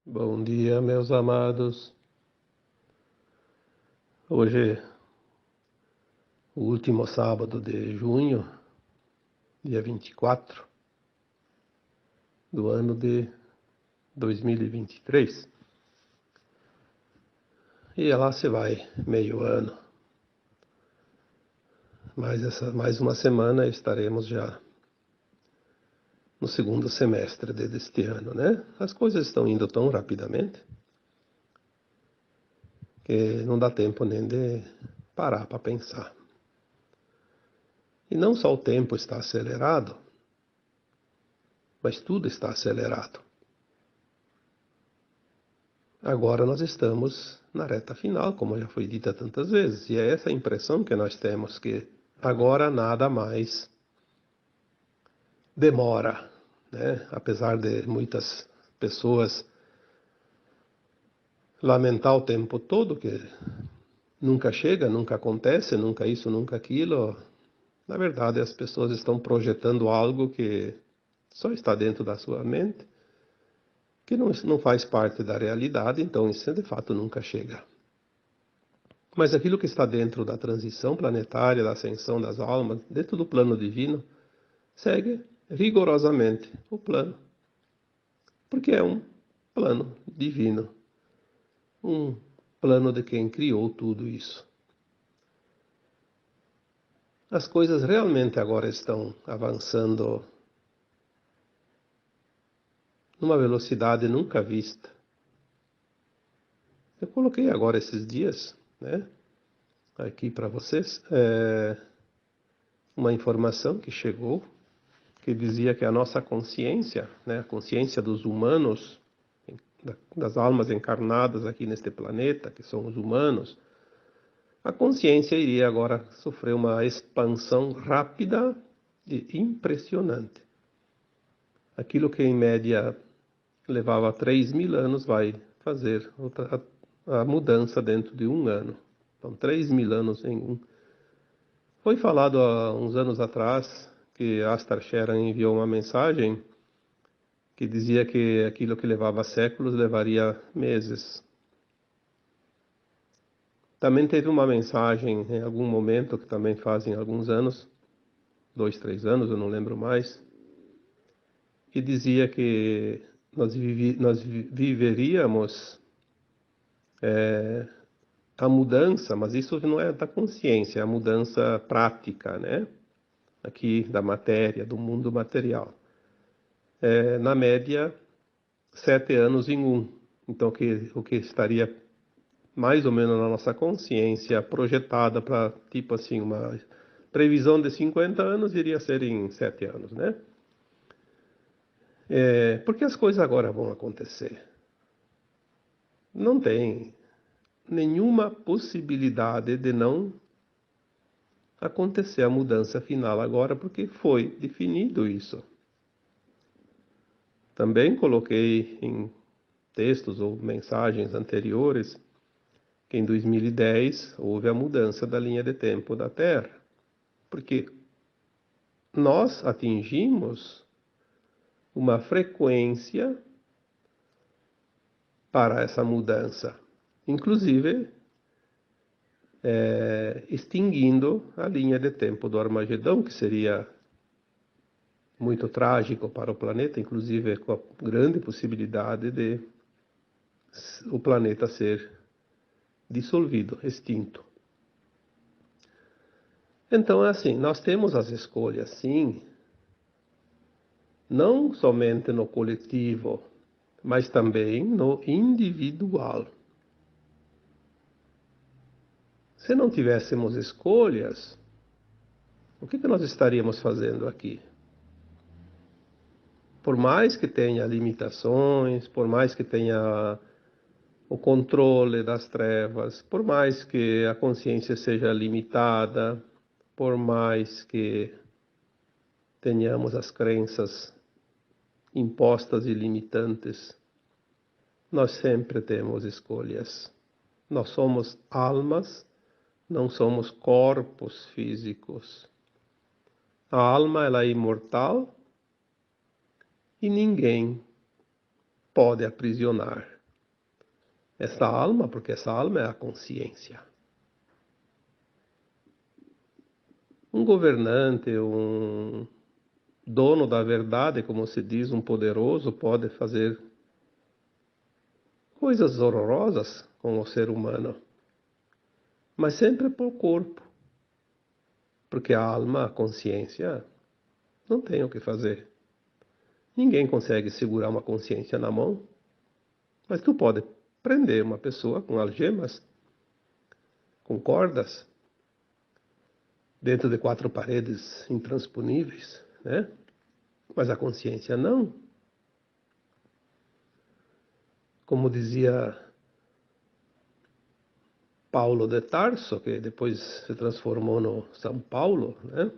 Bom dia, meus amados. Hoje, é o último sábado de junho, dia 24 do ano de 2023. E lá se vai meio ano. Mais uma semana estaremos já no segundo semestre deste ano, né? As coisas estão indo tão rapidamente que não dá tempo nem de parar para pensar. E não só o tempo está acelerado, mas tudo está acelerado. Agora nós estamos na reta final, como já foi dita tantas vezes, e é essa a impressão que nós temos, que agora nada mais demora, né? Apesar de muitas pessoas lamentar o tempo todo que nunca chega, nunca acontece, nunca isso, nunca aquilo. Na verdade, as pessoas estão projetando algo que só está dentro da sua mente, que não faz parte da realidade, então isso de fato nunca chega. Mas aquilo que está dentro da transição planetária, da ascensão das almas, dentro do plano divino, segue rigorosamente o plano. Porque é um plano divino. Um plano de quem criou tudo isso. As coisas realmente agora estão avançando numa velocidade nunca vista. Eu coloquei agora esses dias, né, aqui para vocês, uma informação que chegou, que dizia que a nossa consciência, né, a consciência dos humanos, das almas encarnadas aqui neste planeta, que são os humanos, a consciência iria agora sofrer uma expansão rápida e impressionante. Aquilo que em média levava 3.000 anos vai fazer a mudança dentro de um ano. Então, 3.000 anos em um. Foi falado há uns anos atrás que Astar Sheran enviou uma mensagem que dizia que aquilo que levava séculos levaria meses. Também teve uma mensagem em algum momento, que também fazem alguns anos, 2, 3 anos, eu não lembro mais, que dizia que nós viveríamos a mudança, mas isso não é da consciência, é a mudança prática, né? Aqui da matéria, do mundo material. Na média, 7 anos em um. Então, o que estaria mais ou menos na nossa consciência projetada para, tipo assim, uma previsão de 50 anos iria ser em 7 anos, né? Porque as coisas agora vão acontecer. Não tem nenhuma possibilidade de não acontecer a mudança final agora, porque foi definido isso. Também coloquei em textos ou mensagens anteriores que em 2010 houve a mudança da linha de tempo da Terra, porque nós atingimos uma frequência para essa mudança, inclusive extinguindo a linha de tempo do Armagedão, que seria muito trágico para o planeta, inclusive com a grande possibilidade de o planeta ser dissolvido, extinto. Então é assim, nós temos as escolhas, sim, não somente no coletivo, mas também no individual. Se não tivéssemos escolhas, o que nós estaríamos fazendo aqui? Por mais que tenha limitações, por mais que tenha o controle das trevas, por mais que a consciência seja limitada, por mais que tenhamos as crenças impostas e limitantes, nós sempre temos escolhas. Nós somos almas, não somos corpos físicos. A alma, ela é imortal e ninguém pode aprisionar essa alma, porque essa alma é a consciência. Um governante, um dono da verdade, como se diz, um poderoso, pode fazer coisas horrorosas com o ser humano, mas sempre por corpo, porque a alma, a consciência, não tem o que fazer. Ninguém consegue segurar uma consciência na mão, mas tu pode prender uma pessoa com algemas, com cordas, dentro de 4 paredes intransponíveis, né? Mas a consciência não. Como dizia Paulo de Tarso, que depois se transformou no São Paulo, né?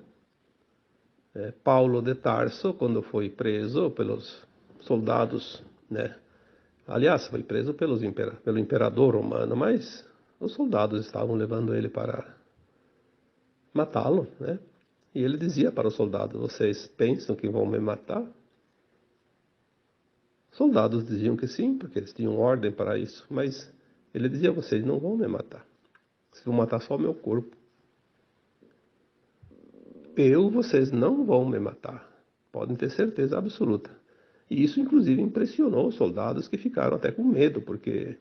Paulo de Tarso, quando foi preso pelos soldados, né? Aliás, foi preso pelo imperador romano, mas os soldados estavam levando ele para matá-lo, né? E ele dizia para os soldados: vocês pensam que vão me matar? Os soldados diziam que sim, porque eles tinham ordem para isso, mas ele dizia: vocês não vão me matar. Vocês vão matar só o meu corpo. Vocês não vão me matar. Podem ter certeza absoluta. E isso, inclusive, impressionou os soldados que ficaram até com medo, porque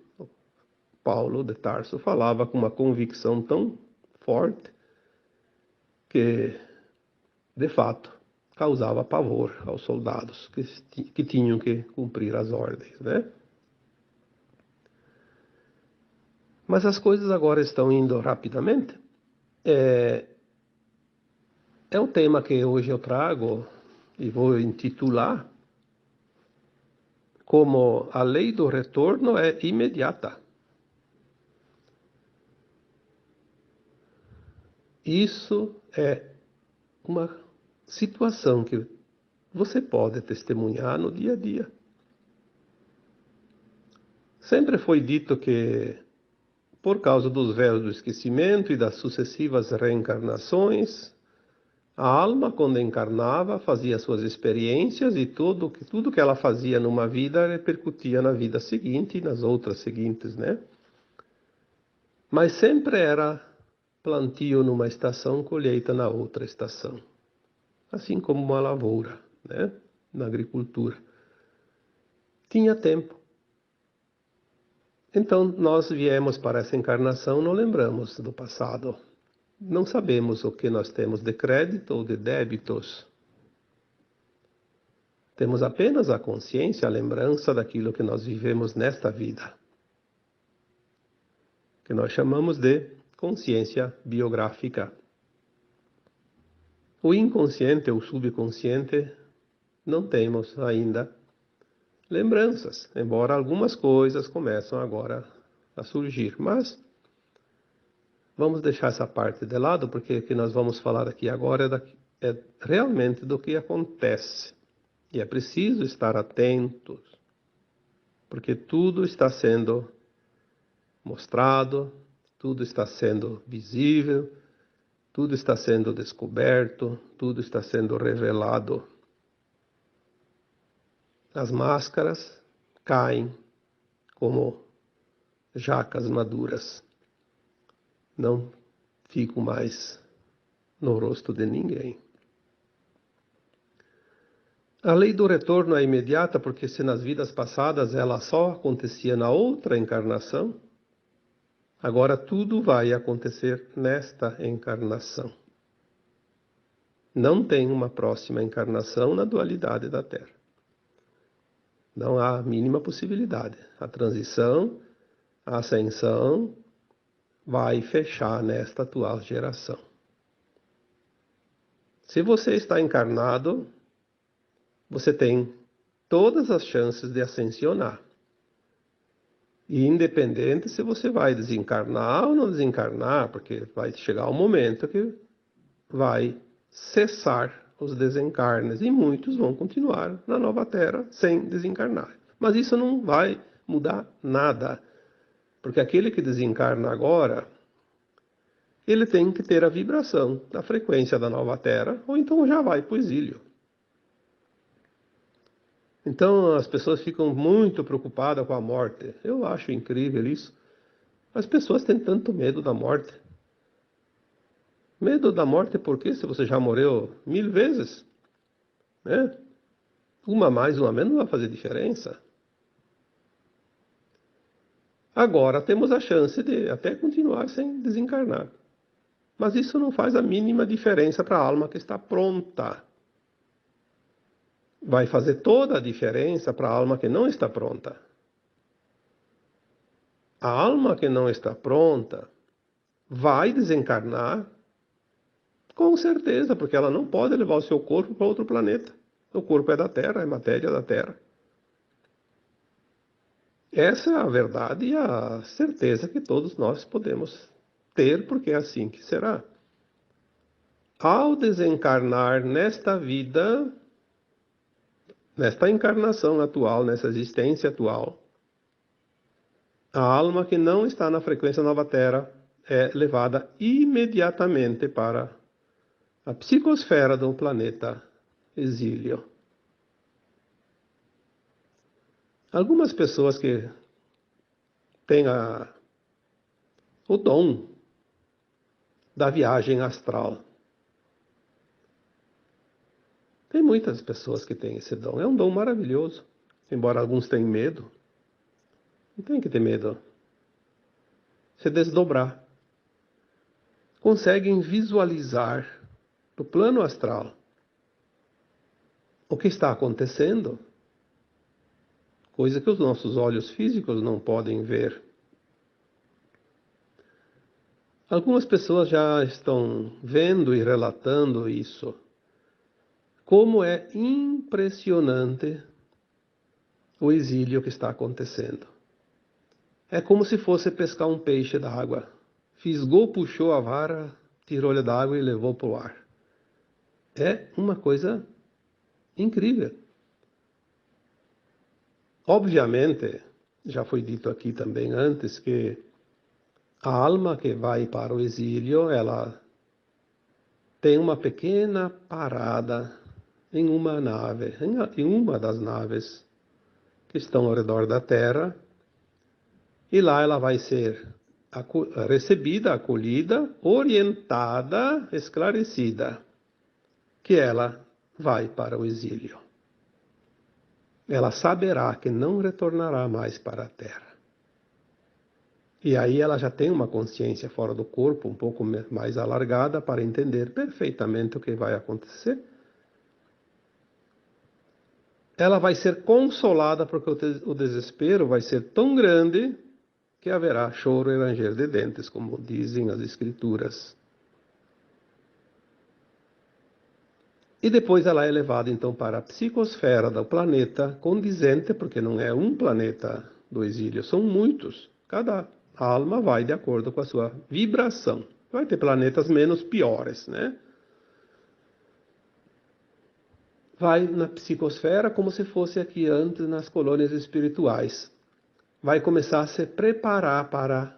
Paulo de Tarso falava com uma convicção tão forte que, de fato, causava pavor aos soldados que tinham que cumprir as ordens, né? Mas as coisas agora estão indo rapidamente. É um tema que hoje eu trago e vou intitular como a lei do retorno é imediata. Isso é uma situação que você pode testemunhar no dia a dia. Sempre foi dito que, por causa dos véus do esquecimento e das sucessivas reencarnações, a alma, quando encarnava, fazia suas experiências e tudo que ela fazia numa vida repercutia na vida seguinte e nas outras seguintes, né? Mas sempre era plantio numa estação, colheita na outra estação. Assim como uma lavoura, né? Na agricultura. Tinha tempo. Então, nós viemos para essa encarnação, não lembramos do passado. Não sabemos o que nós temos de crédito ou de débitos. Temos apenas a consciência, a lembrança daquilo que nós vivemos nesta vida, que nós chamamos de consciência biográfica. O inconsciente ou subconsciente não temos ainda lembranças, embora algumas coisas começam agora a surgir. Mas vamos deixar essa parte de lado, porque o que nós vamos falar aqui agora é realmente do que acontece. E é preciso estar atentos, porque tudo está sendo mostrado, tudo está sendo visível, tudo está sendo descoberto, tudo está sendo revelado. As máscaras caem como jacas maduras. Não ficam mais no rosto de ninguém. A lei do retorno é imediata, porque se nas vidas passadas ela só acontecia na outra encarnação, agora tudo vai acontecer nesta encarnação. Não tem uma próxima encarnação na dualidade da Terra. Não há a mínima possibilidade. A transição, a ascensão vai fechar nesta atual geração. Se você está encarnado, você tem todas as chances de ascensionar. E independente se você vai desencarnar ou não desencarnar, porque vai chegar um momento que vai cessar os desencarnes e muitos vão continuar na nova Terra sem desencarnar. Mas isso não vai mudar nada, porque aquele que desencarna agora, ele tem que ter a vibração da frequência da nova Terra, ou então já vai para o exílio. Então as pessoas ficam muito preocupadas com a morte. Eu acho incrível isso. As pessoas têm tanto medo da morte. Medo da morte porque se você já morreu 1000 vezes, né? Uma mais, uma menos não vai fazer diferença. Agora temos a chance de até continuar sem desencarnar. Mas isso não faz a mínima diferença para a alma que está pronta. Vai fazer toda a diferença para a alma que não está pronta. A alma que não está pronta vai desencarnar com certeza, porque ela não pode levar o seu corpo para outro planeta. O corpo é da Terra, é matéria da Terra. Essa é a verdade e a certeza que todos nós podemos ter, porque é assim que será. Ao desencarnar nesta vida, nesta encarnação atual, nessa existência atual, a alma que não está na frequência nova Terra é levada imediatamente para a psicosfera do planeta exílio. Algumas pessoas que têm o dom da viagem astral. Tem muitas pessoas que têm esse dom. É um dom maravilhoso. Embora alguns tenham medo. Não tem que ter medo. Se desdobrar. Conseguem visualizar no plano astral o que está acontecendo. Coisa que os nossos olhos físicos não podem ver. Algumas pessoas já estão vendo e relatando isso. Como é impressionante o exílio que está acontecendo. É como se fosse pescar um peixe da água. Fisgou, puxou a vara, tirou ele da água e levou para o ar. É uma coisa incrível. Obviamente, já foi dito aqui também antes que a alma que vai para o exílio, ela tem uma pequena parada em uma nave, em uma das naves que estão ao redor da Terra, e lá ela vai ser recebida, acolhida, orientada, esclarecida, que ela vai para o exílio. Ela saberá que não retornará mais para a Terra. E aí ela já tem uma consciência fora do corpo, um pouco mais alargada, para entender perfeitamente o que vai acontecer. Ela vai ser consolada porque o desespero vai ser tão grande que haverá choro e ranger de dentes, como dizem as Escrituras. E depois ela é levada então para a psicosfera do planeta condizente, porque não é um planeta do exílio, são muitos. Cada alma vai de acordo com a sua vibração. Vai ter planetas menos piores, né? Vai na psicosfera como se fosse aqui antes nas colônias espirituais. Vai começar a se preparar para,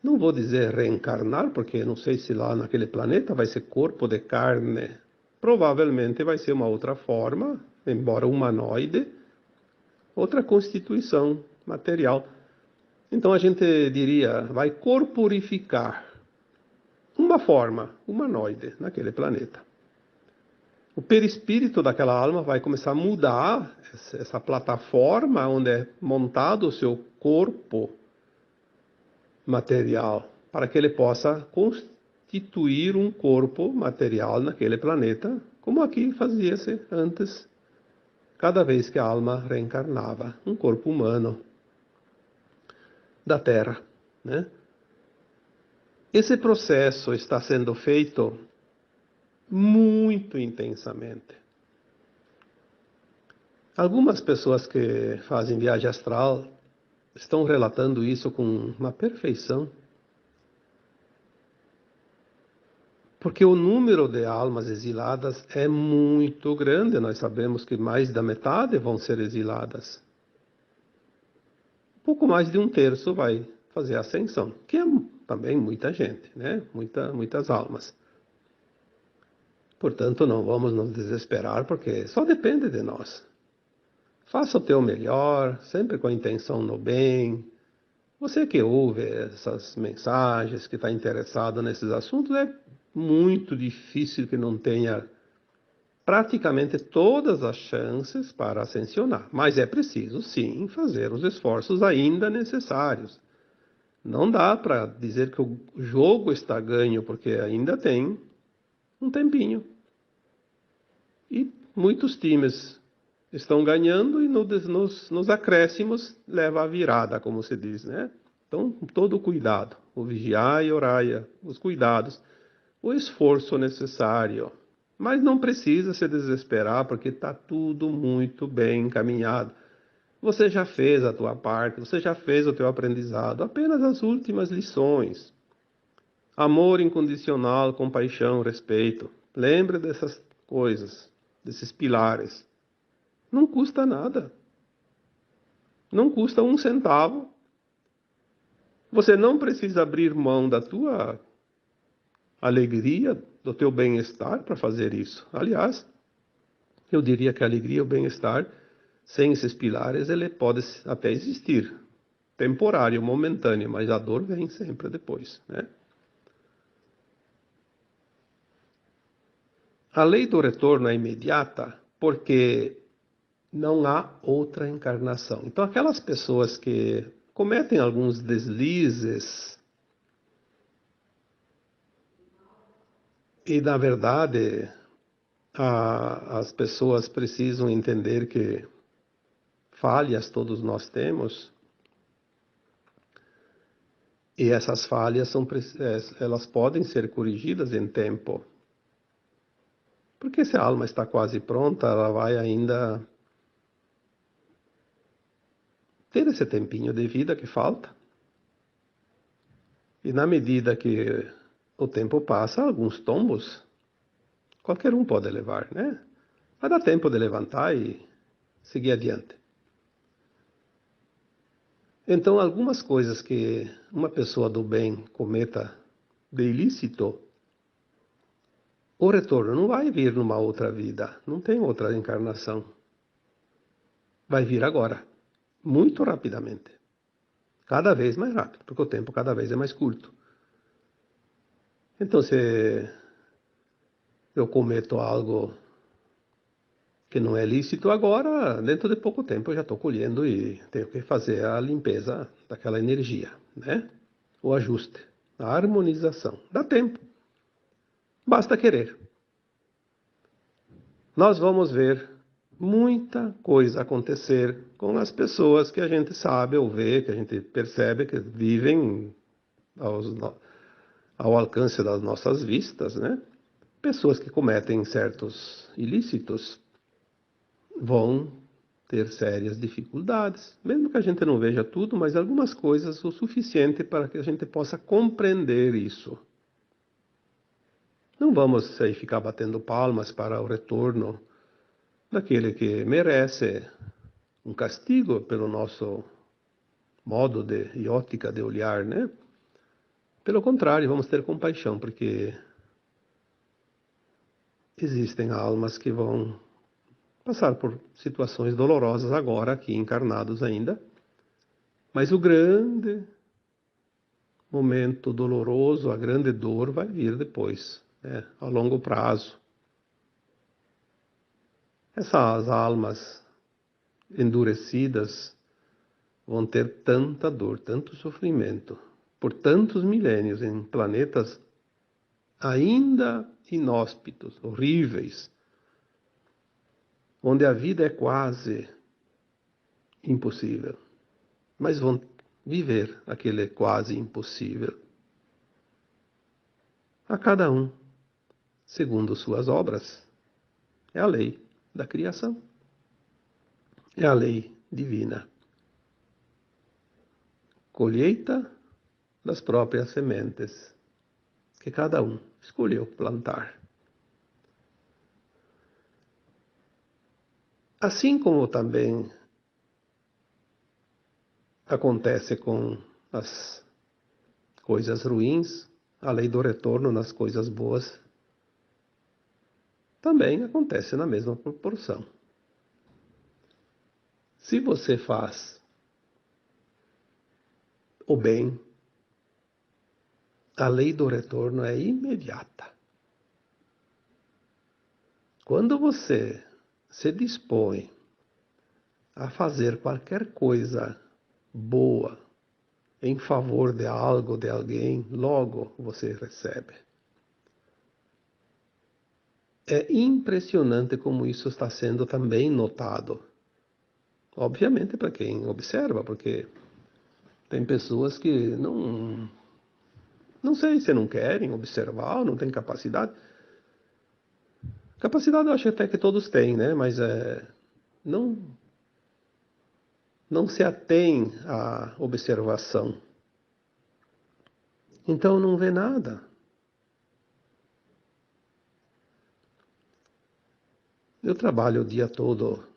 não vou dizer reencarnar, porque não sei se lá naquele planeta vai ser corpo de carne. Provavelmente vai ser uma outra forma, embora humanoide, outra constituição material. Então a gente diria, vai corporificar uma forma humanoide naquele planeta. O perispírito daquela alma vai começar a mudar essa plataforma onde é montado o seu corpo material, para que ele possa constituir um corpo material naquele planeta, como aqui fazia-se antes, cada vez que a alma reencarnava, um corpo humano da Terra, né? Esse processo está sendo feito muito intensamente. Algumas pessoas que fazem viagem astral estão relatando isso com uma perfeição. Porque o número de almas exiladas é muito grande. Nós sabemos que mais da metade vão ser exiladas. Pouco mais de 1/3 vai fazer a ascensão, que é também muita gente, né? Muitas almas. Portanto, não vamos nos desesperar, porque só depende de nós. Faça o teu melhor, sempre com a intenção no bem. Você que ouve essas mensagens, que está interessado nesses assuntos, é muito difícil que não tenha praticamente todas as chances para ascensionar. Mas é preciso, sim, fazer os esforços ainda necessários. Não dá para dizer que o jogo está ganho, porque ainda tem um tempinho. E muitos times estão ganhando e nos acréscimos leva a virada, como se diz, né? Então, todo o cuidado, o vigiar e orar, os cuidados, o esforço necessário. Mas não precisa se desesperar, porque está tudo muito bem encaminhado. Você já fez a tua parte, você já fez o teu aprendizado, apenas as últimas lições. Amor incondicional, compaixão, respeito. Lembre dessas coisas, desses pilares. Não custa nada. Não custa um centavo. Você não precisa abrir mão da tua alegria, do teu bem-estar para fazer isso. Aliás, eu diria que a alegria e o bem-estar, sem esses pilares, ele pode até existir. Temporário, momentâneo, mas a dor vem sempre depois, né? A lei do retorno é imediata porque não há outra encarnação. Então, aquelas pessoas que cometem alguns deslizes e, na verdade, as pessoas precisam entender que falhas todos nós temos e essas falhas elas podem ser corrigidas em tempo. Porque se a alma está quase pronta, ela vai ainda ter esse tempinho de vida que falta. E na medida que o tempo passa, alguns tombos, qualquer um pode levar, né? Mas dá tempo de levantar e seguir adiante. Então, algumas coisas que uma pessoa do bem cometa de ilícito, o retorno não vai vir numa outra vida, não tem outra encarnação. Vai vir agora, muito rapidamente. Cada vez mais rápido, porque o tempo cada vez é mais curto. Então, se eu cometo algo que não é lícito agora, dentro de pouco tempo eu já estou colhendo e tenho que fazer a limpeza daquela energia, né? O ajuste, a harmonização. Dá tempo. Basta querer. Nós vamos ver muita coisa acontecer com as pessoas que a gente sabe ou vê, que a gente percebe que vivem ao alcance das nossas vistas, né? Pessoas que cometem certos ilícitos vão ter sérias dificuldades, mesmo que a gente não veja tudo, mas algumas coisas o suficiente para que a gente possa compreender isso. Não vamos aí ficar batendo palmas para o retorno daquele que merece um castigo pelo nosso modo e ótica de olhar, né? Pelo contrário, vamos ter compaixão, porque existem almas que vão passar por situações dolorosas agora, aqui encarnados ainda, mas o grande momento doloroso, a grande dor vai vir depois, né? A longo prazo. Essas almas endurecidas vão ter tanta dor, tanto sofrimento, por tantos milênios em planetas ainda inóspitos, horríveis, onde a vida é quase impossível, mas vão viver aquele quase impossível. A cada um, segundo suas obras. É a lei da criação. É a lei divina. Colheita das próprias sementes que cada um escolheu plantar. Assim como também acontece com as coisas ruins, a lei do retorno nas coisas boas também acontece na mesma proporção. Se você faz o bem, a lei do retorno é imediata. Quando você se dispõe a fazer qualquer coisa boa em favor de algo, de alguém, logo você recebe. É impressionante como isso está sendo também notado. Obviamente para quem observa, porque tem pessoas que não sei se não querem observar, ou não têm capacidade. Capacidade eu acho até que todos têm, né? Mas não, não se atém à observação. Então não vê nada. Eu trabalho o dia todo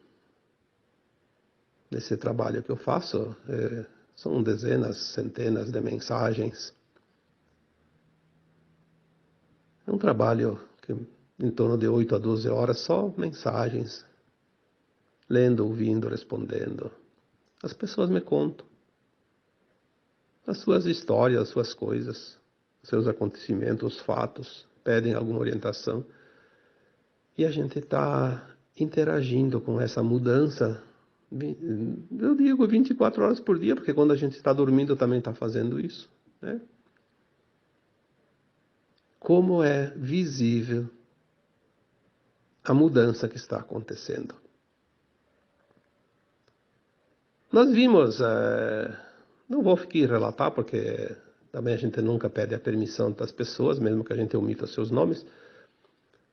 nesse trabalho que eu faço. São dezenas, centenas de mensagens. É um trabalho que em torno de 8 a 12 horas, só mensagens. Lendo, ouvindo, respondendo. As pessoas me contam as suas histórias, as suas coisas, seus acontecimentos, os fatos, pedem alguma orientação. E a gente está interagindo com essa mudança, eu digo 24 horas por dia, porque quando a gente está dormindo também está fazendo isso, né? Como é visível a mudança que está acontecendo. Nós vimos, não vou aqui relatar, porque também a gente nunca pede a permissão das pessoas, mesmo que a gente omita seus nomes,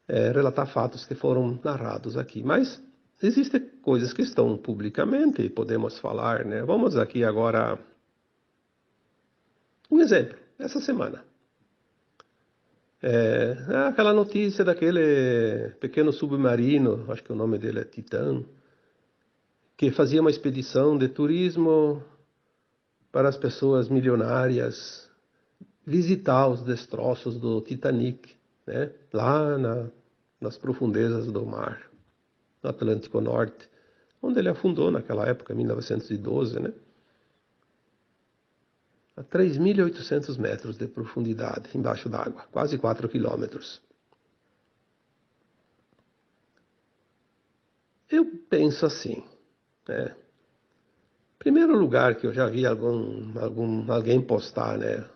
relatar fatos que foram narrados aqui. Mas existem coisas que estão publicamente e podemos falar, né? Vamos aqui agora, um exemplo, essa semana. Aquela notícia daquele pequeno submarino, acho que o nome dele é Titã, que fazia uma expedição de turismo para as pessoas milionárias visitar os destroços do Titanic, né? Lá nas profundezas do mar, no Atlântico Norte, onde ele afundou naquela época, em 1912, né? A 3.800 metros de profundidade embaixo d'água, quase 4 quilômetros. Eu penso assim, né? Primeiro lugar que eu já vi alguém postar, né?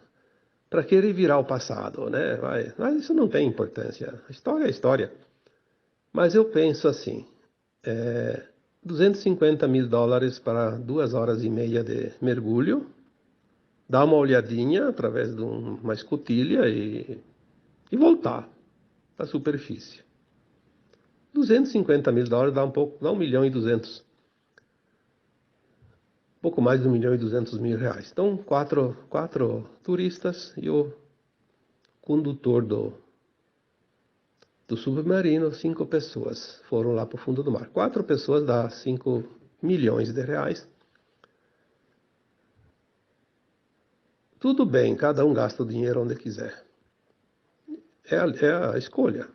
Para que revirar o passado, né? Mas isso não tem importância. A história é história. Mas eu penso assim, 250 mil dólares para 2 horas e meia de mergulho, dar uma olhadinha através de uma escotilha e voltar para a superfície. 250 mil dólares dá 1 milhão e 200. Pouco mais de 1 milhão e 200 mil reais. Então, quatro turistas e o condutor do submarino, 5 pessoas foram lá para o fundo do mar. 4 pessoas dá 5 milhões de reais. Tudo bem, cada um gasta o dinheiro onde quiser. É a escolha.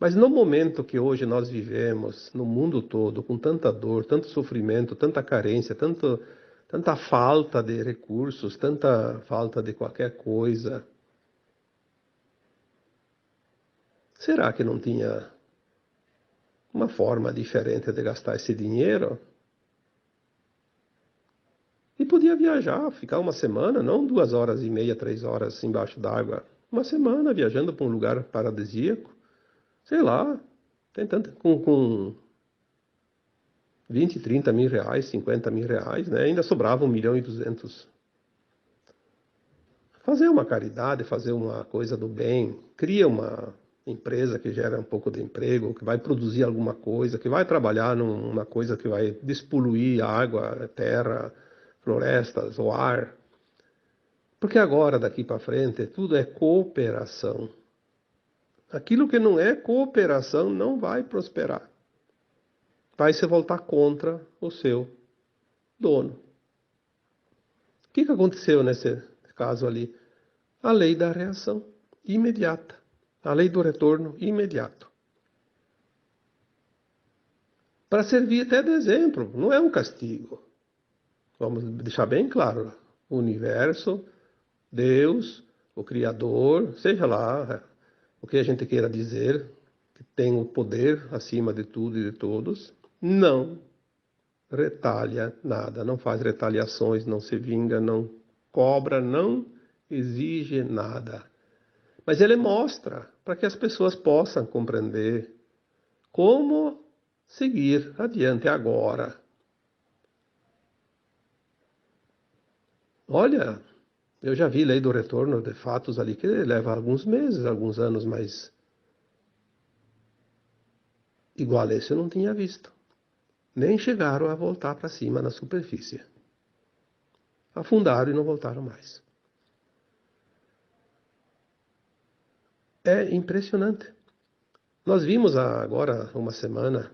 Mas no momento que hoje nós vivemos, no mundo todo, com tanta dor, tanto sofrimento, tanta carência, tanta falta de recursos, tanta falta de qualquer coisa, será que não tinha uma forma diferente de gastar esse dinheiro? E podia viajar, ficar uma semana, não 2 horas e meia, 3 horas embaixo d'água. Uma semana viajando para um lugar paradisíaco. Sei lá, tem tanto, com 20, 30 mil reais, 50 mil reais, né? Ainda sobrava 1 milhão e 200. Fazer uma caridade, fazer uma coisa do bem, cria uma empresa que gera um pouco de emprego, que vai produzir alguma coisa, que vai trabalhar numa coisa que vai despoluir a água, a terra, florestas, o ar. Porque agora, daqui para frente, tudo é cooperação. Aquilo que não é cooperação não vai prosperar. Vai se voltar contra o seu dono. O que aconteceu nesse caso ali? A lei da reação imediata. A lei do retorno imediato. para servir até de exemplo, não é um castigo. Vamos deixar bem claro, o universo, Deus, o Criador, seja lá o que a gente queira dizer, que tem o poder acima de tudo e de todos, não retalha nada, não faz retaliações, não se vinga, não cobra, não exige nada. Mas ele mostra para que as pessoas possam compreender como seguir adiante agora. Olha, eu já vi lei do retorno de fatos ali que leva alguns meses, alguns anos, mas igual esse eu não tinha visto. Nem chegaram a voltar para cima na superfície. Afundaram e não voltaram mais. É impressionante. Nós vimos agora, uma semana,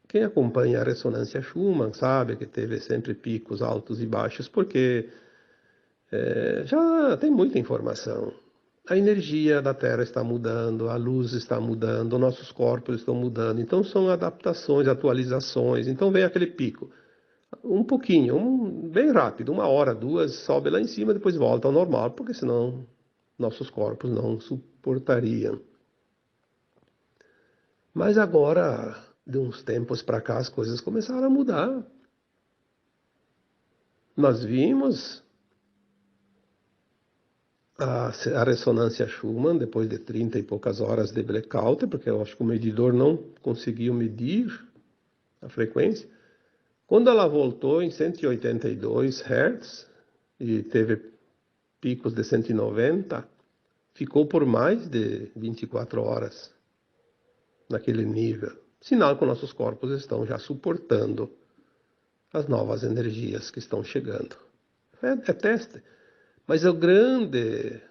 quem acompanha a ressonância Schumann sabe que teve sempre picos altos e baixos, porque já tem muita informação. A energia da Terra está mudando, a luz está mudando, nossos corpos estão mudando. Então são adaptações, atualizações. Então vem aquele pico. Um pouquinho, bem rápido, 1 hora, 2, sobe lá em cima, depois volta ao normal, porque senão nossos corpos não suportariam. Mas agora, de uns tempos para cá, as coisas começaram a mudar. Nós vimos a ressonância Schumann, depois de 30 e poucas horas de blackout, porque eu acho que o medidor não conseguiu medir a frequência. Quando ela voltou em 182 Hz e teve picos de 190, ficou por mais de 24 horas naquele nível. Sinal que nossos corpos estão já suportando as novas energias que estão chegando. É teste. Mas o grande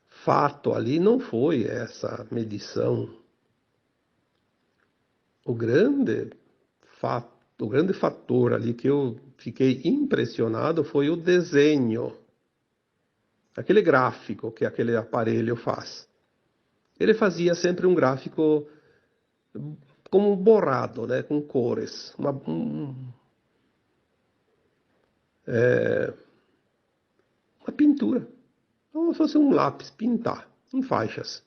fato ali não foi essa medição. O grande fator ali que eu fiquei impressionado foi o desenho. Aquele gráfico que aquele aparelho faz. Ele fazia sempre um gráfico como borrado, né, com cores. Uma pintura. Como se fosse um lápis, pintar, em faixas.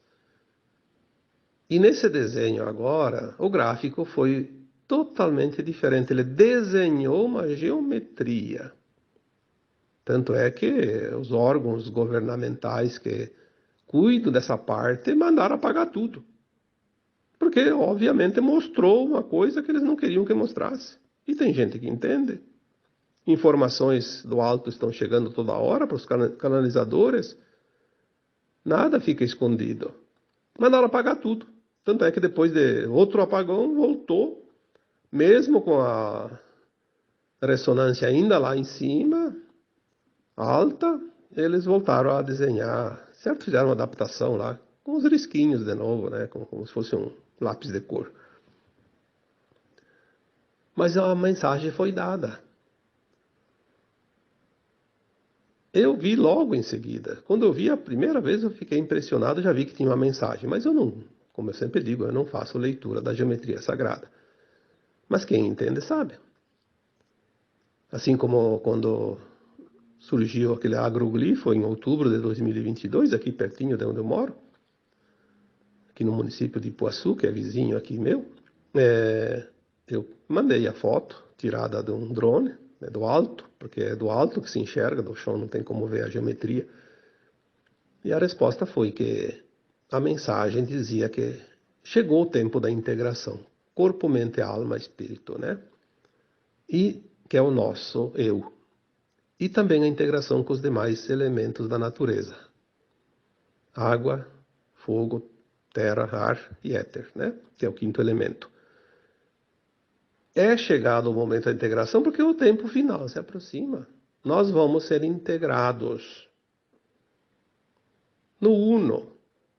E nesse desenho agora, o gráfico foi totalmente diferente. Ele desenhou uma geometria. Tanto é que os órgãos governamentais que cuidam dessa parte mandaram apagar tudo. Porque, obviamente, mostrou uma coisa que eles não queriam que mostrasse. E tem gente que entende. Informações do alto estão chegando toda hora para os canalizadores. Nada fica escondido. Mandaram apagar tudo. Tanto é que depois de outro apagão, voltou. Mesmo com a ressonância ainda lá em cima, alta, eles voltaram a desenhar. Certo, fizeram uma adaptação lá, com os risquinhos de novo, né? Como se fosse um lápis de cor. Mas a mensagem foi dada. Eu vi logo em seguida. Quando eu vi a primeira vez, eu fiquei impressionado, já vi que tinha uma mensagem. Mas eu não, como eu sempre digo, eu não faço leitura da geometria sagrada. Mas quem entende sabe. Assim como quando surgiu aquele agroglifo em outubro de 2022, aqui pertinho de onde eu moro, aqui no município de Ipuaçu, que é vizinho aqui meu, eu mandei a foto tirada de um drone, né, do alto, porque é do alto que se enxerga, do chão não tem como ver a geometria. E a resposta foi que a mensagem dizia que chegou o tempo da integração, corpo, mente, alma, espírito, né? E que é o nosso eu. E também a integração com os demais elementos da natureza. Água, fogo, terra, ar e éter, né? Que é o quinto elemento. É chegado o momento da integração porque o tempo final se aproxima. Nós vamos ser integrados no uno,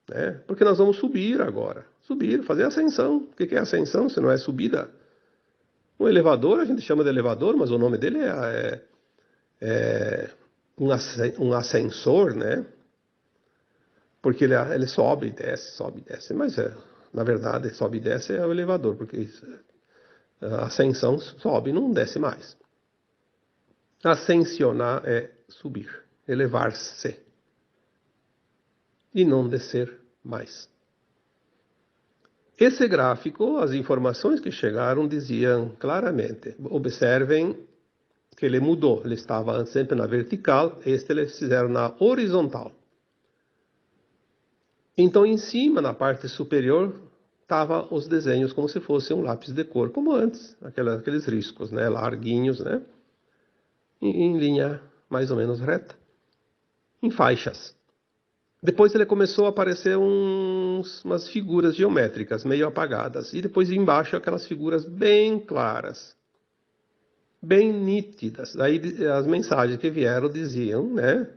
né? Porque nós vamos subir agora. Subir, fazer ascensão. O que é ascensão se não é subida? Um elevador a gente chama de elevador, mas o nome dele é um ascensor, né? Porque ele sobe e desce, mas Na verdade, sobe e desce é o elevador, porque a ascensão sobe e não desce mais. Ascensionar é subir, elevar-se e não descer mais. Esse gráfico, as informações que chegaram diziam claramente, observem que ele mudou, ele estava sempre na vertical, eles fizeram na horizontal. Então, em cima, na parte superior, estavam os desenhos como se fosse um lápis de cor, como antes, aqueles riscos, né, larguinhos, né, em linha mais ou menos reta, em faixas. Depois ele começou a aparecer umas figuras geométricas meio apagadas, e depois embaixo aquelas figuras bem claras, bem nítidas. Daí as mensagens que vieram diziam, né,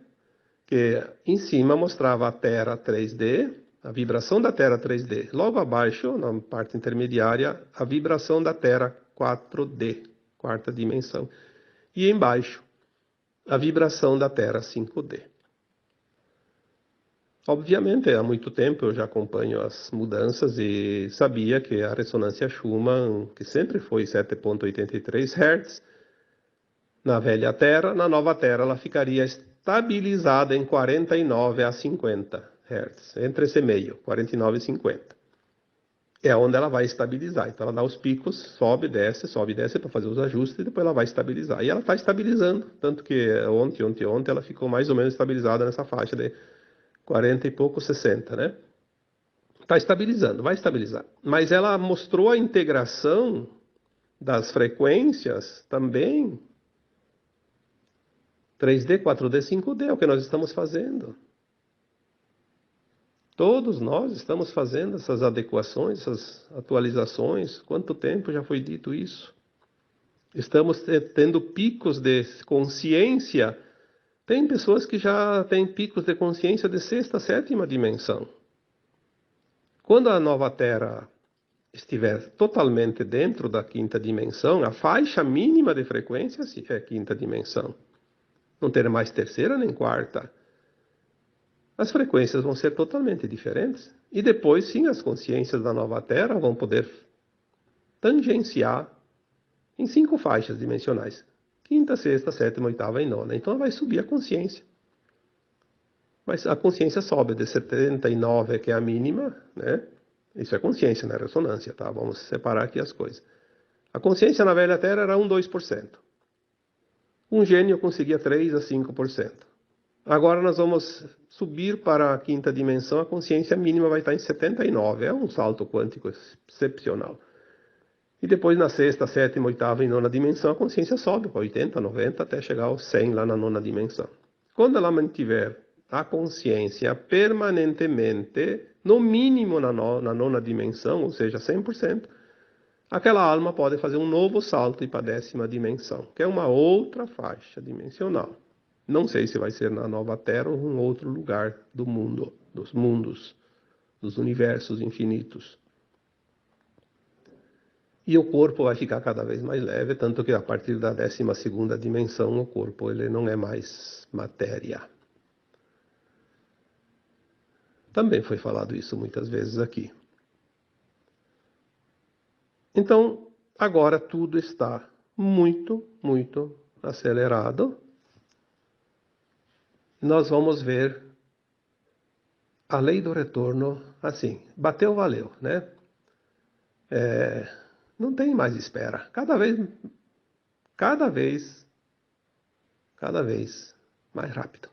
que em cima mostrava a Terra 3D, a vibração da Terra 3D. Logo abaixo, na parte intermediária, a vibração da Terra 4D, quarta dimensão. E embaixo, a vibração da Terra 5D. Obviamente, há muito tempo eu já acompanho as mudanças e sabia que a ressonância Schumann, que sempre foi 7,83 Hz, na velha Terra, na nova Terra ela ficaria estabilizada em 49 a 50 Hz, entre esse meio, 49 e 50. É onde ela vai estabilizar. Então ela dá os picos, sobe, desce para fazer os ajustes e depois ela vai estabilizar. E ela está estabilizando, tanto que ontem ela ficou mais ou menos estabilizada nessa faixa de 40 e pouco, 60, né? Está estabilizando, vai estabilizar. Mas ela mostrou a integração das frequências também 3D, 4D, 5D, é o que nós estamos fazendo. Todos nós estamos fazendo essas adequações, essas atualizações. Quanto tempo já foi dito isso? Estamos tendo picos de consciência. Tem pessoas que já têm picos de consciência de sexta, sétima dimensão. Quando a nova Terra estiver totalmente dentro da quinta dimensão, a faixa mínima de frequência é quinta dimensão. Não ter mais terceira nem quarta. As frequências vão ser totalmente diferentes. E depois, sim, as consciências da nova Terra vão poder tangenciar em 5 faixas dimensionais. Quinta, sexta, sétima, oitava e nona. Então vai subir a consciência. Mas a consciência sobe de 79, que é a mínima, né? Isso é consciência, não é ressonância, tá? Vamos separar aqui as coisas. A consciência na velha Terra era 2%. Um gênio conseguia 3 a 5%. Agora nós vamos subir para a quinta dimensão, a consciência mínima vai estar em 79, é um salto quântico excepcional. E depois na sexta, sétima, oitava e nona dimensão, a consciência sobe para 80, 90, até chegar aos 100 lá na nona dimensão. Quando ela mantiver a consciência permanentemente, no mínimo na nona dimensão, ou seja, 100%, aquela alma pode fazer um novo salto e ir para a 10ª dimensão, que é uma outra faixa dimensional. Não sei se vai ser na nova Terra ou em outro lugar do mundo, dos mundos, dos universos infinitos. E o corpo vai ficar cada vez mais leve, tanto que a partir da 12ª dimensão o corpo ele não é mais matéria. Também foi falado isso muitas vezes aqui. Então, agora tudo está muito, muito acelerado. Nós vamos ver a lei do retorno assim, bateu, valeu, né? Não tem mais espera. Cada vez mais rápido.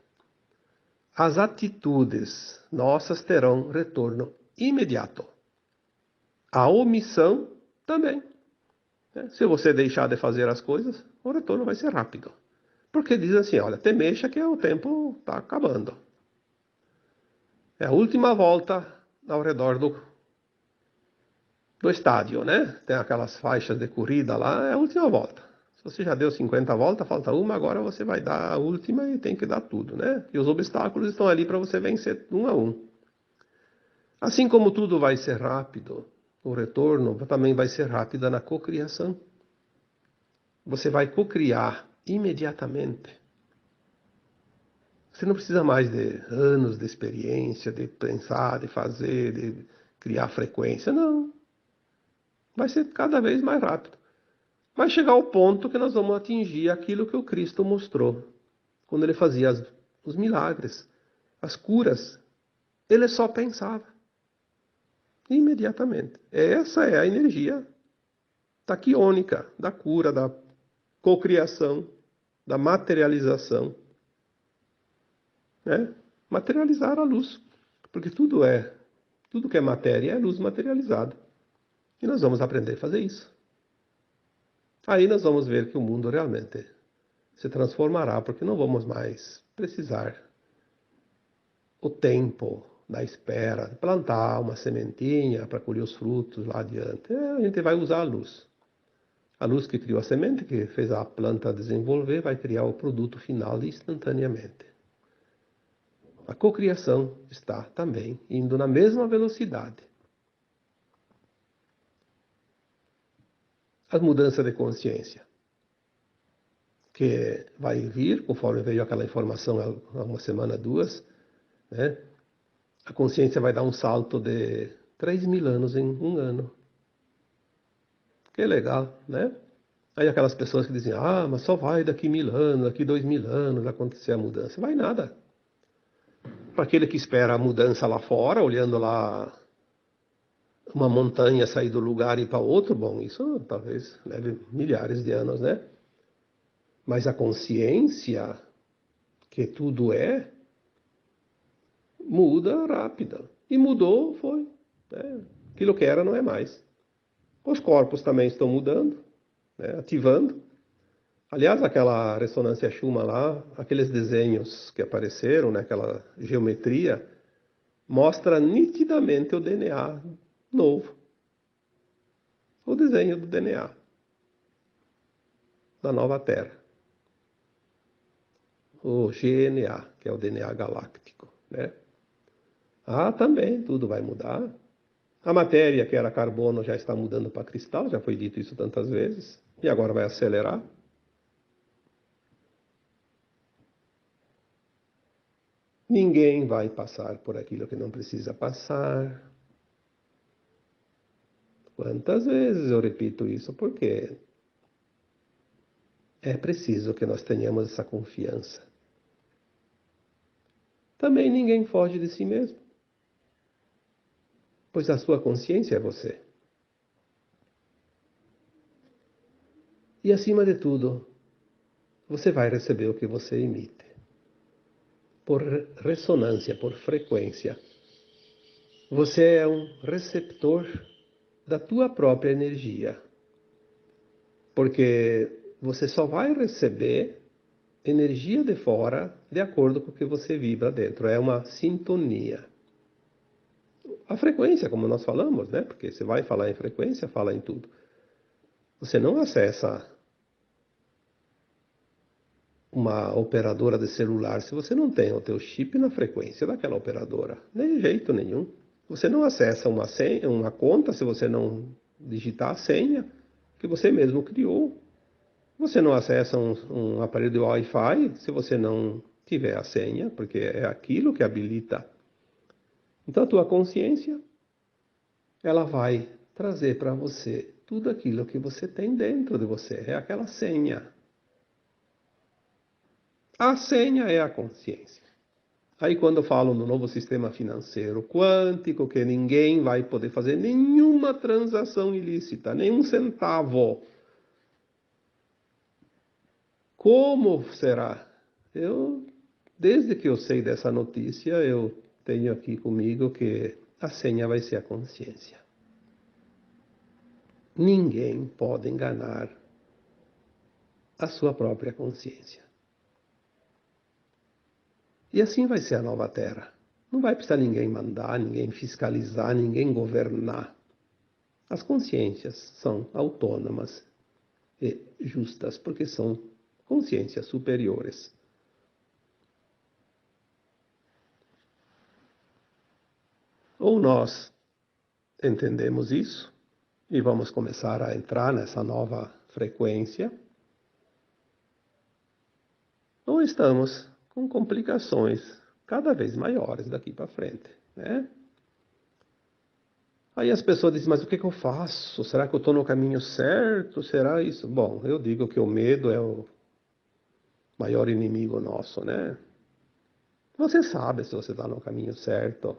As atitudes nossas terão retorno imediato. A omissão também. Se você deixar de fazer as coisas, o retorno vai ser rápido. Porque diz assim, olha, te mexa que o tempo está acabando. É a última volta ao redor do estádio, né? Tem aquelas faixas de corrida lá, é a última volta. Se você já deu 50 voltas, falta uma, agora você vai dar a última e tem que dar tudo, né? E os obstáculos estão ali para você vencer um a um. Assim como tudo vai ser rápido, o retorno também vai ser rápido na cocriação. Você vai cocriar imediatamente. Você não precisa mais de anos de experiência, de pensar, de fazer, de criar frequência. Não. Vai ser cada vez mais rápido. Vai chegar ao ponto que nós vamos atingir aquilo que o Cristo mostrou. Quando ele fazia os milagres, as curas. Ele só pensava. Imediatamente. Essa é a energia taquiônica, da cura, da cocriação, da materialização. Né? Materializar a luz. Porque tudo que é matéria é luz materializada. E nós vamos aprender a fazer isso. Aí nós vamos ver que o mundo realmente se transformará, porque não vamos mais precisar o tempo da espera, plantar uma sementinha para colher os frutos lá adiante. A gente vai usar a luz. A luz que criou a semente, que fez a planta desenvolver, vai criar o produto final instantaneamente. A cocriação está também indo na mesma velocidade. A mudança de consciência, que vai vir, conforme veio aquela informação há uma semana, duas, né? A consciência vai dar um salto de 3.000 anos em um ano. Que legal, né? Aí aquelas pessoas que dizem, mas só vai daqui 1.000 anos, daqui 2.000 anos acontecer a mudança. Vai nada. Para aquele que espera a mudança lá fora, olhando lá uma montanha sair do lugar e ir para outro, bom, isso talvez leve milhares de anos, né? Mas a consciência que tudo muda rápida. E mudou, foi. Né? Aquilo que era não é mais. Os corpos também estão mudando, né? Ativando. Aliás, aquela ressonância Schumann lá, aqueles desenhos que apareceram, né? Aquela geometria, mostra nitidamente o DNA novo. O desenho do DNA da nova Terra. O GNA, que é o DNA galáctico, né? Também tudo vai mudar. A matéria, que era carbono, já está mudando para cristal, já foi dito isso tantas vezes, e agora vai acelerar. Ninguém vai passar por aquilo que não precisa passar. Quantas vezes eu repito isso? Porque é preciso que nós tenhamos essa confiança. Também ninguém foge de si mesmo, pois a sua consciência é você. E acima de tudo, você vai receber o que você emite. Por ressonância, por frequência. Você é um receptor da tua própria energia. Porque você só vai receber energia de fora de acordo com o que você vibra dentro. É uma sintonia. A frequência, como nós falamos, né? Porque você vai falar em frequência, fala em tudo. Você não acessa uma operadora de celular se você não tem o teu chip na frequência daquela operadora. De jeito nenhum. Você não acessa uma senha, uma conta se você não digitar a senha que você mesmo criou. Você não acessa um aparelho de Wi-Fi se você não tiver a senha, porque é aquilo que habilita. Então a tua consciência, ela vai trazer para você tudo aquilo que você tem dentro de você. É aquela senha. A senha é a consciência. Aí quando eu falo no novo sistema financeiro quântico, que ninguém vai poder fazer nenhuma transação ilícita, nenhum centavo. Como será? Desde que eu sei dessa notícia, eu tenho aqui comigo que a senha vai ser a consciência. Ninguém pode enganar a sua própria consciência. E assim vai ser a nova Terra. Não vai precisar ninguém mandar, ninguém fiscalizar, ninguém governar. As consciências são autônomas e justas, porque são consciências superiores. Ou nós entendemos isso e vamos começar a entrar nessa nova frequência, ou estamos com complicações cada vez maiores daqui para frente, né? Aí as pessoas dizem, mas o que que eu faço? Será que eu estou no caminho certo? Será isso? Bom, eu digo que o medo é o maior inimigo nosso, né? Você sabe se você está no caminho certo.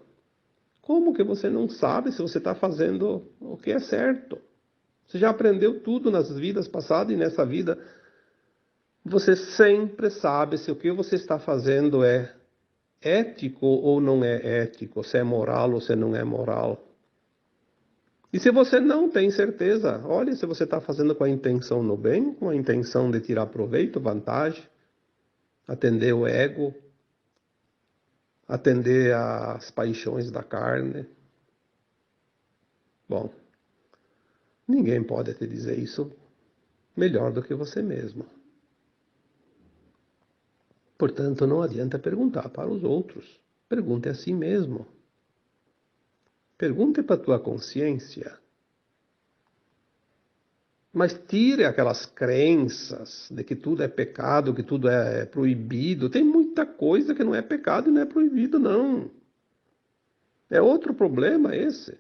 Como que você não sabe se você está fazendo o que é certo? Você já aprendeu tudo nas vidas passadas e nessa vida. Você sempre sabe se o que você está fazendo é ético ou não é ético, se é moral ou se não é moral. E se você não tem certeza, olhe se você está fazendo com a intenção no bem, com a intenção de tirar proveito, vantagem, atender o ego, atender às paixões da carne. Bom, ninguém pode te dizer isso melhor do que você mesmo. Portanto, não adianta perguntar para os outros. Pergunte a si mesmo. Pergunte para a tua consciência. Mas tire aquelas crenças de que tudo é pecado, que tudo é proibido. Tem muita coisa que não é pecado e não é proibido, não. É outro problema esse.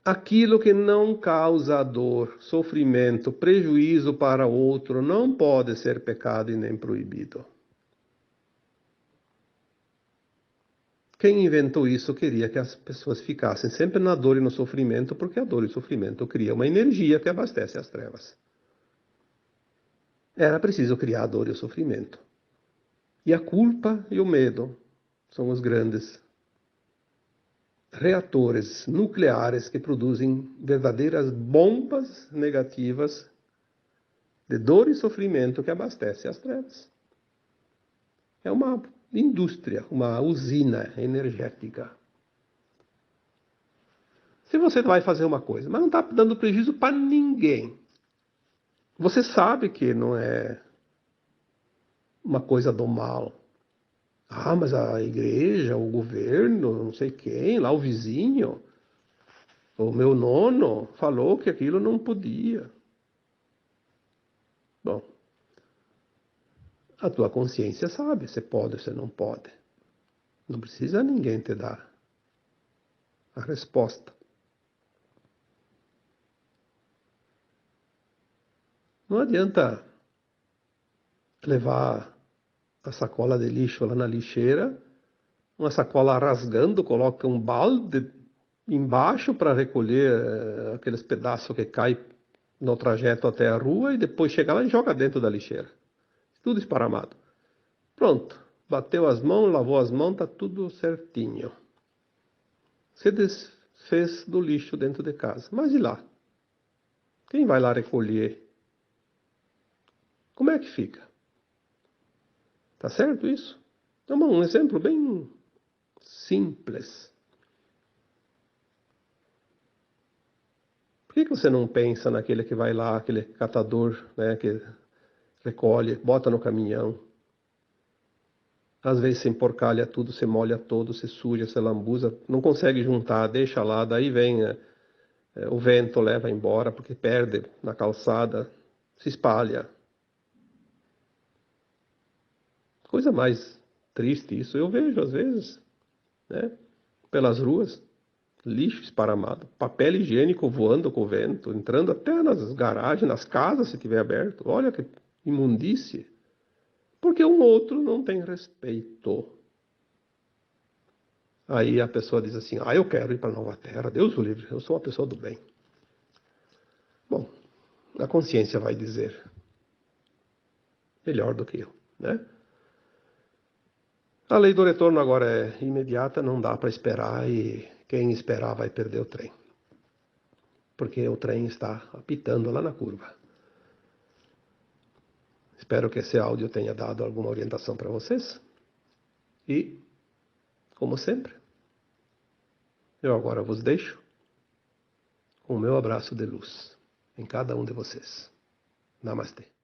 Aquilo que não causa dor, sofrimento, prejuízo para outro, não pode ser pecado e nem proibido. Quem inventou isso queria que as pessoas ficassem sempre na dor e no sofrimento, porque a dor e o sofrimento cria uma energia que abastece as trevas. Era preciso criar a dor e o sofrimento. E a culpa e o medo são os grandes reatores nucleares que produzem verdadeiras bombas negativas de dor e sofrimento que abastecem as trevas. É uma indústria, uma usina energética. Se você vai fazer uma coisa, mas não está dando prejuízo para ninguém, você sabe que não é uma coisa do mal. Ah, mas a igreja, o governo, não sei quem, lá o vizinho, o meu nono falou que aquilo não podia. Bom, a tua consciência sabe se pode ou se não pode. Não precisa ninguém te dar a resposta. Não adianta levar a sacola de lixo lá na lixeira, uma sacola rasgando, coloca um balde embaixo para recolher aqueles pedaços que caem no trajeto até a rua e depois chega lá e joga dentro da lixeira. Tudo esparramado. Pronto. Bateu as mãos, lavou as mãos, tá tudo certinho. Você desfez do lixo dentro de casa. Mas e lá? Quem vai lá recolher? Como é que fica? Tá certo isso? É um exemplo bem simples. Por que você não pensa naquele que vai lá, aquele catador, né, que recolhe, bota no caminhão? Às vezes se emporcalha tudo, se molha todo, se suja, se lambuza, não consegue juntar, deixa lá, daí vem o vento, leva embora, porque perde na calçada, se espalha. Coisa mais triste isso, eu vejo às vezes, né, pelas ruas, lixo esparramado, papel higiênico voando com o vento, entrando até nas garagens, nas casas se tiver aberto. Olha que imundície. Porque um outro não tem respeito. Aí a pessoa diz assim, eu quero ir para a Nova Terra, Deus o livre, eu sou uma pessoa do bem. Bom, a consciência vai dizer, melhor do que eu, né? A lei do retorno agora é imediata, não dá para esperar e quem esperar vai perder o trem. Porque o trem está apitando lá na curva. Espero que esse áudio tenha dado alguma orientação para vocês. E, como sempre, eu agora vos deixo com o meu abraço de luz em cada um de vocês. Namastê.